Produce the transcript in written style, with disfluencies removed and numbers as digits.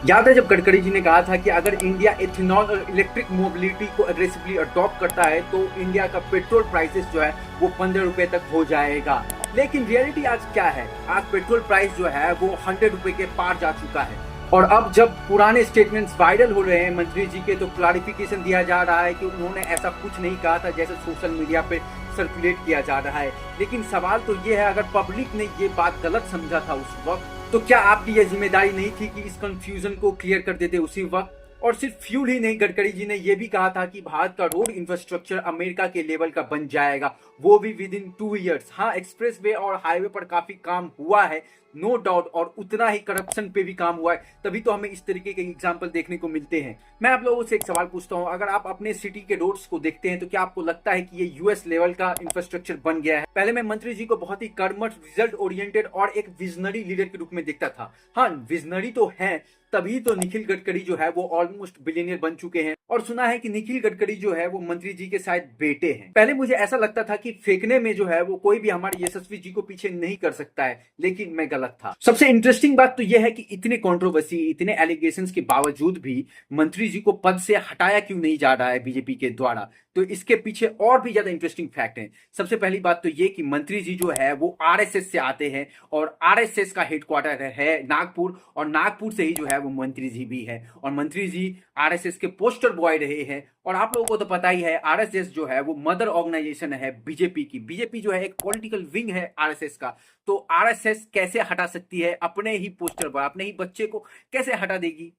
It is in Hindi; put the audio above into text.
याद है जब गडकरी जी ने कहा था कि अगर इंडिया इथेनॉल और इलेक्ट्रिक मोबिलिटी को अग्रेसिवली अडॉप्ट करता है तो इंडिया का पेट्रोल प्राइसेस जो है वो 15 रुपए तक हो जाएगा। लेकिन रियलिटी आज क्या है? आज पेट्रोल प्राइस जो है वो 100 रुपए के पार जा चुका है। और अब जब पुराने स्टेटमेंट्स वायरल हो रहे हैं मंत्री जी के, तो क्लैरिफिकेशन दिया जा रहा है कि उन्होंने ऐसा कुछ नहीं कहा था जैसे सोशल मीडिया पे सर्कुलेट किया जा रहा है। लेकिन सवाल तो ये है, अगर पब्लिक ने ये बात गलत समझा था उस वक्त, तो क्या आपकी यह जिम्मेदारी नहीं थी कि इस कंफ्यूजन को क्लियर कर देते उसी वक्त? और सिर्फ फ्यूल ही नहीं, गडकरी जी ने यह भी कहा था कि भारत का रोड इंफ्रास्ट्रक्चर अमेरिका के लेवल का बन जाएगा, वो भी विद इन 2 इयर्स। हाँ, एक्सप्रेसवे और हाईवे पर काफी काम हुआ है, नो डाउट, और उतना ही करप्शन पे भी काम हुआ है, तभी तो हमें इस तरीके के एग्जाम्पल देखने को मिलते हैं। मैं आप लोगों से एक सवाल पूछता हूं, अगर आप अपने सिटी के रोड्स को देखते हैं तो क्या आपको लगता है कि ये यूएस लेवल का इंफ्रास्ट्रक्चर बन गया है? पहले मैं मंत्री जी को बहुत ही कर्मठ, रिजल्ट ओरिएंटेड और एक विजनरी लीडर के रूप में देखता था। हाँ, विजनरी तो है, तभी तो निखिल गडकरी जो है वो ऑलमोस्ट बिलियनियर बन चुके हैं। और सुना है कि निखिल गडकरी जो है वो मंत्री जी के शायद बेटे हैं। पहले मुझे ऐसा लगता था कि फेंकने में जो है वो कोई भी हमारे यशस्वी जी को पीछे नहीं कर सकता है, लेकिन मैं गलत था। सबसे इंटरेस्टिंग बात तो यह है कि इतने कंट्रोवर्सी, इतने एलिगेशंस के बावजूद भी मंत्री जी को पद से हटाया क्यों नहीं जा रहा है बीजेपी के द्वारा? तो इसके पीछे और भी ज्यादा इंटरेस्टिंग फैक्ट है। सबसे पहली बात तो ये कि मंत्री जी जो है वो आरएसएस से आते हैं, और आरएसएस का हेडक्वार्टर है नागपुर, और नागपुर से ही जो है वो मंत्री जी भी है। और मंत्री जी आरएसएस के पोस्टर बॉय रहे हैं। और आप लोगों को तो पता ही है, आरएसएस जो है वो मदर ऑर्गेनाइजेशन है बीजेपी की। बीजेपी जो है एक पॉलिटिकल विंग है आरएसएस का। तो आरएसएस कैसे हटा सकती है अपने ही पोस्टर पर? अपने ही बच्चे को कैसे हटा देगी?